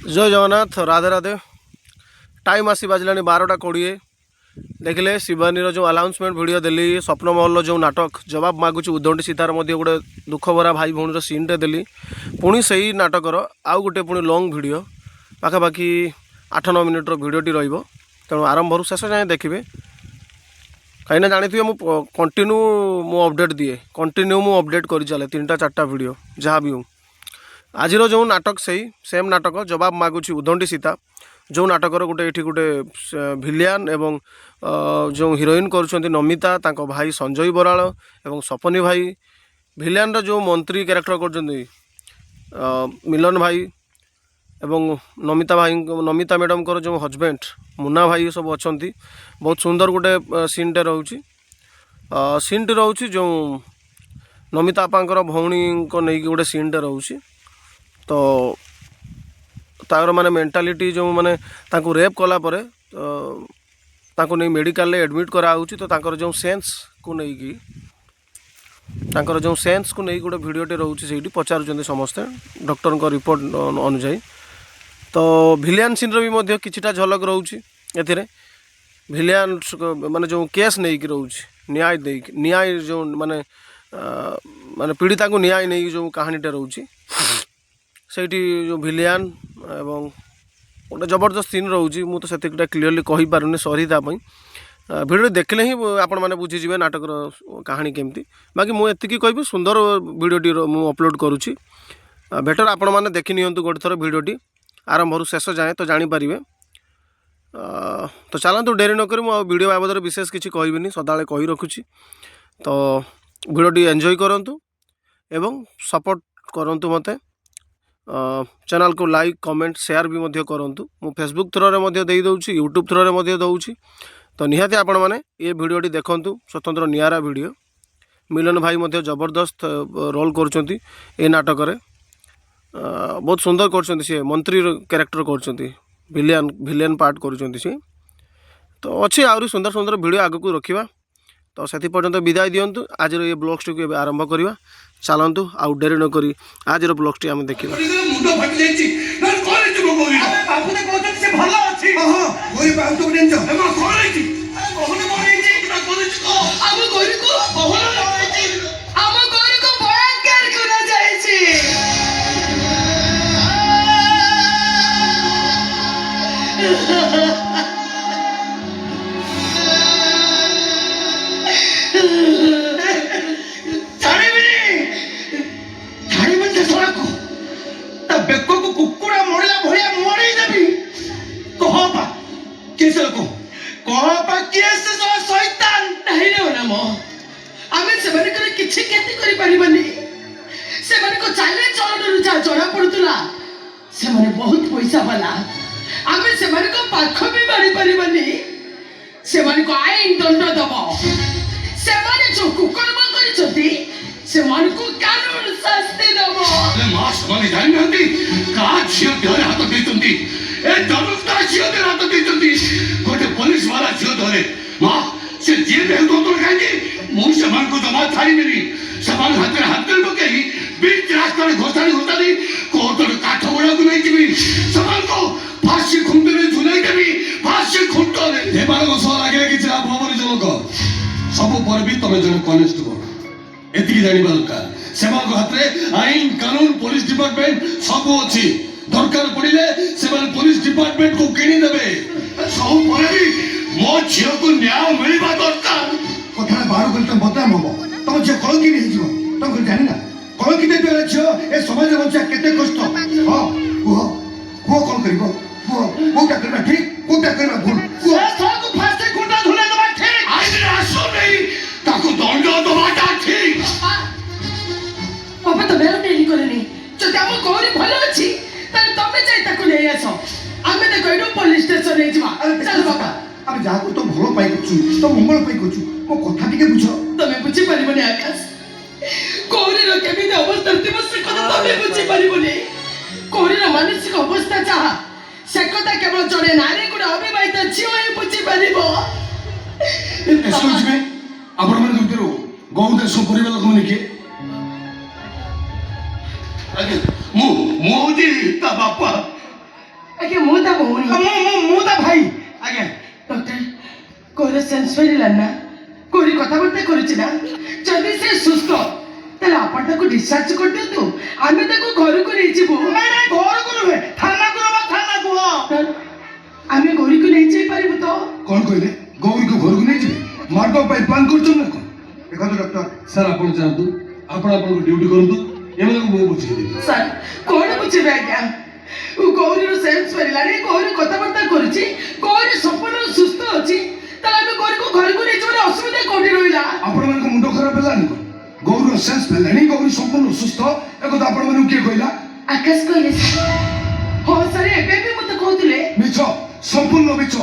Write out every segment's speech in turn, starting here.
जय जगन्नाथ राधे राधे। टाइम आसी बाजला 12:20 देखिले शिवानी जो अनाउंसमेंट वीडियो देली स्वप्न महल जो नाटक जवाब मागुच उदंडी सीतार गोटे दुख भरा भाई भौणी सीनटे देली पुणी से ही नाटकर आउ गोटे पुणी लंग वीडियो पाखापाखि 8-9 मिनिट्र भिडटी तेणु आरंभ शेष जाए देखिए कहीं जानी मु कंटिन्यू मु अपडेट दिए कंटिन्यू मु अपडेट कर चले 3-4टा वीडियो जहाँ भी हूँ। आज जो नाटक से सेम नाटक जवाब मागुच उदंडी सीता जो नाटकर गोटे ये गोटे भिलियान एवं जो हिरोइन करुँच नमिता तांको भाई संजय बराड़ एवं सपनी भाई भिलियान जो मंत्री कैरेक्टर कर मिलन भाई एवं नमिता मैडम को जो हजबैंड मुन्ना भाई सब अच्छा बहुत सुंदर गोटे सीनटे रोचे सीनटी रोचे जो नमिता आपांकर भौणी को नहीं गोटे सीनटे रोचे तो तार माने मेंटालिटी जो माने तांको रेप कला परे तांको नहीं मेडिकल एडमिट करा होची तो तांकर जो सेंस को नहीं की तांकर जो सेंस को नहीं गोटे वीडियोटे रोचे सेठी पचारुचंदी समस्ते डॉक्टर को रिपोर्ट अनुसार तो भिलियन सीन भी मध्य किछिटा झलक रोचे एथिरे भिलियन माने जो केस नहीं की रोचे न्याय जो माने माने पीड़िता को न्याय नहीं जो कहानीटे रोचे सेठी जो भिलियान एवं गोटे जबरदस्त सीन रोचे मु तो से क्लीयरली कही पारुनी सॉरी तापई वीडियो देखले ही आपण मैंने बुझीजे नाटक कहानी केमती बाकी मुझे कहि सुंदर वीडियोटी मु अपलोड करुच्ची बेटर आपण मैंने देखी नियंतु गोटे थर वीडियोटी आरंभ शेष जाए तो जानीपारे तो चलतु डेरी नक वीडियो बाबद विशेष किसी कहबी सदा कही रखुची तो वीडियोटी एंजॉय करंतु एवं सपोर्ट करंतु मते चैनल को लाइक कमेंट शेयर भी मध्य करंतु मु फेसबुक थ्रो मध्य दे दउची यूट्यूब थ्रो मध्य दउची तो निहाती आपण माने ये वीडियोटी देखंतु स्वतंत्र नियारा वीडियो मिलन भाई मध्य जबरदस्त रोल करचंती ए नाटक रे बहुत सुंदर करचंती से मंत्री कैरेक्टर करचंती विलेन पार्ट करचंती से तो अच्छी आहरी सुंदर सुंदर वीडियो आगे को रखिबा तो से पर्यंत विदाय दियंतु आज ये ब्लॉग्स को आरंभ करवा चलतु आउ डेरी नक आज ब्लॉग्स आम देखा बहुत पैसा वाला आम से पाख भी मारी पारे से आईन दंड दब से जो कुकर्म कर कानून शास्ति दब हाथ देते हाथ देते गोटे पुलिस वाला झील धरे माँ से जी कहीं मुझे जमा छाड़बी से हाथ में हाथ पकई बीच रास्ता घोषाणी घोषाणी कोर्टर काठ गुड़ा को नहीं को फांसी खुंट में झुलाई देवी फांसी खुंट लगे कि भवन जनक सब पर भी तुम जन कनेस्टेबल एति जानिबा दरकार से हाथ में आईन कानून पुलिस डिपार्टमेंट सब अच्छी दरकार पड़े से पुलिस डिपार्टमेंट को किणी देवे सब पर भी मो झी को न्याय मिलवा दरकार कथा बाहर कर तुम बदनाम हम तुम झी कलंकी नहीं तुम जानी ना कलंकी देवे झी ए समाज बचा केते कष्ट हां कुह कुह कौन करिवो कुह कोटा करना ठीक कोटा करना भूल कुह को फांसी खुंटा धुले दबा ठीक आज रासो नहीं ताको दंड दबाटा ठीक पापा तो बेरो नहीं करनी जो हम कोरी भलो अछि त तमे जाई ताको ले आसो आमे तो कइनो पुलिस स्टेशन ले जिवा चल बाबा अब जाको तो भलो पाई कुछु तो मंगल पाई कुछु मो कथा टिके बुझो तमे बुझी परिबने आकाश कोरी रो केबी अवस्था तिमसे कथा तमे बुझी परिबने कोरी रो मानसिक अवस्था चाहा से कथा केवल जड़े नारी गुडा अविवाहित झियो ही बुझी परिबो एक्सक्यूज मी आपण मन दुतिरो गौदे सो परिबे लोक मन के मोदी ता बापा ଆଜ୍ଞା ମୁଁ ତା ଭଉଣୀ। ମୁଁ ତା ଭାଇ ଆଜ୍ଞା। ଡକ୍ଟର କୋର ସେନ୍ସ ଫେରିଲା ନା? କୋରି କଥାବାର୍ତ୍ତା କରୁଛି ନା? ଯଦି ସେ ସୁସ୍ଥ ତାହେଲେ ଆପଣ ତାକୁ ଡିସଚାର୍ଜ କରିଦିଅନ୍ତୁ, ଆମେ ତାକୁ ଘରକୁ ନେଇଯିବୁ। ନାଇଁ ନାଇଁ ଘରକୁ ନୁହେଁ, ଥାନାକୁ ନବା, ଥାନାକୁ। ଆମେ ଘରକୁ ନେଇଯାଇ ପାରିବୁ ତ? କଣ କହିଲେ? ଗୌରୀକୁ ଘରକୁ ନେଇଯିବେ? ମାରିଦେବା ପାଇଁ ପ୍ଲାନ୍ କରୁଛନ୍ତି ନା କଣ? ଦେଖନ୍ତୁ ଡକ୍ଟର, ସାର୍ ଆପଣ ଯାଆନ୍ତୁ, ଆପଣ ଆପଣଙ୍କ ଡ୍ୟୁଟି କରନ୍ତୁ, ଏମାନଙ୍କୁ ମୁଁ ବୁଝେଇଦେବି। ସାର୍ କଣ ବୁଝିବେ ଆଜ୍ଞା? ଗୌରୀର ସେନ୍ସ ଫେରିଲାଣି, ଗୌରୀ କଥାବାର୍ତ୍ତା କରୁଛି, ଗୌରୀ ସମ୍ପୂର୍ଣ୍ଣ ସୁସ୍ଥ ଅଛି, ତାହେଲେ ଆମେ ଗୌରୀକୁ ଘରକୁ ନେଇଯିବାର ଅସୁବିଧା କୋଉଠି ରହିଲା? ଆପଣମାନଙ୍କ ମୁଣ୍ଡ ଖରାପ ହେଲାନି କଣ? ଗୌରୀର ସେନ୍ସ ଫେରିଲାଣି, ଗୌରୀ ସମ୍ପୂର୍ଣ୍ଣ ସୁସ୍ଥ, ଏକଥା ଆପଣମାନଙ୍କୁ କିଏ କହିଲା? ଆକାଶ କହିଲେ ହଁ ସାର୍, ଏବେ ବି ମତେ କହୁଥିଲେ। ମିଛ, ସମ୍ପୂର୍ଣ୍ଣ ମିଛ।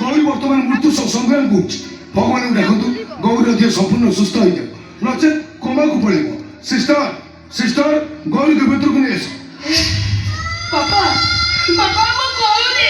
ଗୌରୀ ବର୍ତ୍ତମାନ ମୃତ୍ୟୁ ସହ ସଂଗ୍ରାମ କରୁଛି। ଭଗବାନଙ୍କୁ ଡାକନ୍ତୁ ଗୌରୀର ଦେହ ସମ୍ପୂର୍ଣ୍ଣ ସୁସ୍ଥ ହେଇଯାଉ, ନଚେତ କୋମାକୁ ପଳେଇବ। ସିଷ୍ଟର, ସିଷ୍ଟର, ଗୌରୀକୁ ଭିତରକୁ ନେଇ ଆସ। ବାପା ବାପା ମୁଁ ଗୌରୀ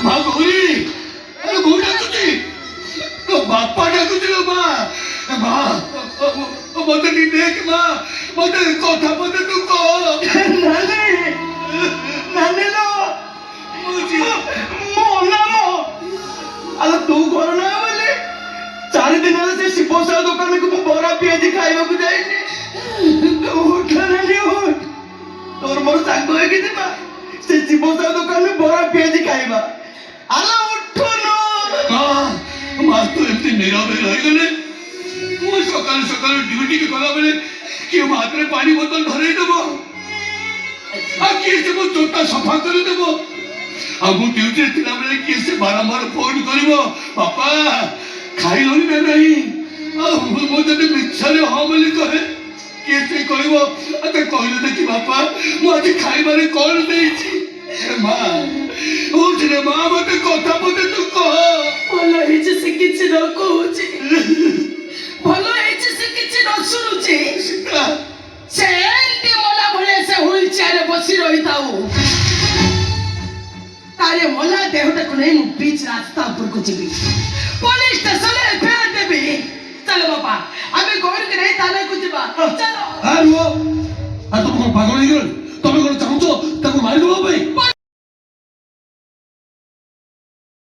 ମା ଗୌରୀ, ଆରେ ବୋଉ ଡାକୁଛି, ତୋ ବାପା ଡାକୁଛି ଲୋ ମା। ମତେ ଟିକେ ଦେଖ ମା, ମତେ କଥା ମତେ ତୁ କହ। ଆରେ ତୁ ଘର ନା ବୋଲେ 4 ଦିନ ହେଲା ସେ ଶିବସାର ଦୋକାନକୁ ମୁଁ ବରା ପିଆଜି ଖାଇବାକୁ ଯାଇନି। ଉଠ ନାନୀ ଉଠ, ତୋର ମୋର ସାଙ୍ଗ ହେଇକି ଯିବା ସେ ଶିବସାର ଦୋକାନରେ ବରା ପିଆଜି ଖାଇବା। ଆଲୋ ଉଠୁନୁ। ମା ତୁ ଏମିତି ନୀରବ ରହିଗଲେ, ମୁଁ ସକାଳୁ ସକାଳୁ ଡ୍ୟୁଟି ଗଲାବେଳେ କିଏ ମୋ ହାତରେ ପାଣି ବୋତଲ ଧରେଇ ଦେବ, ଆଉ କିଏ ସେ ମୋ ଚୋଟା ସଫା କରିଦେବ, ଆଉ ମୁଁ ଡ୍ୟୁଟିରେ ଥିଲାବେଳେ କିଏ ସେ ବାରମ୍ବାର ଫୋନ କରିବ, ବାପା ଖାଇଲଣି ନା ନାହିଁ। ଆଉ ମୁଁ ଯଦି ମିଛରେ ହଁ ବୋଲି କହେ, କିଏ ସେ କହିବ ଆଚ୍ଛା କହିଲୁ ଦେଖି ବାପା ମୁଁ ଆଜି ଖାଇବାରେ କଣ ଦେଇଛି। ମା ଉଠିଲେ ମା, ମତେ କଥା ମତେ ତୁ କହ। ଭଲ ହେଇଛି ସେ କିଛି ନ କହୁଛି, ଭଲ ହେଇଛି ସେ କିଛି ନ ଶୁଣୁଛି। ସେ ଏମିତି ମଲା ଭଳିଆ ସେ ହୁଇଲ ଚେୟାରରେ ବସି ରହିଥାଉ, ତାର ମଲା ଦେହଟାକୁ ନେଇ ମୁଁ ବିଚ୍ ରାସ୍ତା ଉପରକୁ ଯିବି, ପୋଲିସ ଷ୍ଟେସନରେ ଏଫଆଇଆର ଦେବି। ଚାଲ ବାପା ଆମେ ଗୌରୀକୁ ନେଇ ଥାନାକୁ ଯିବା, ଚାଲ। ତମେ କଣ ପାଗଳ ହେଇଗଲଣି? ତମେ କଣ ଚାହୁଁଛ ତାକୁ ମାରିଦେବା ପାଇଁ?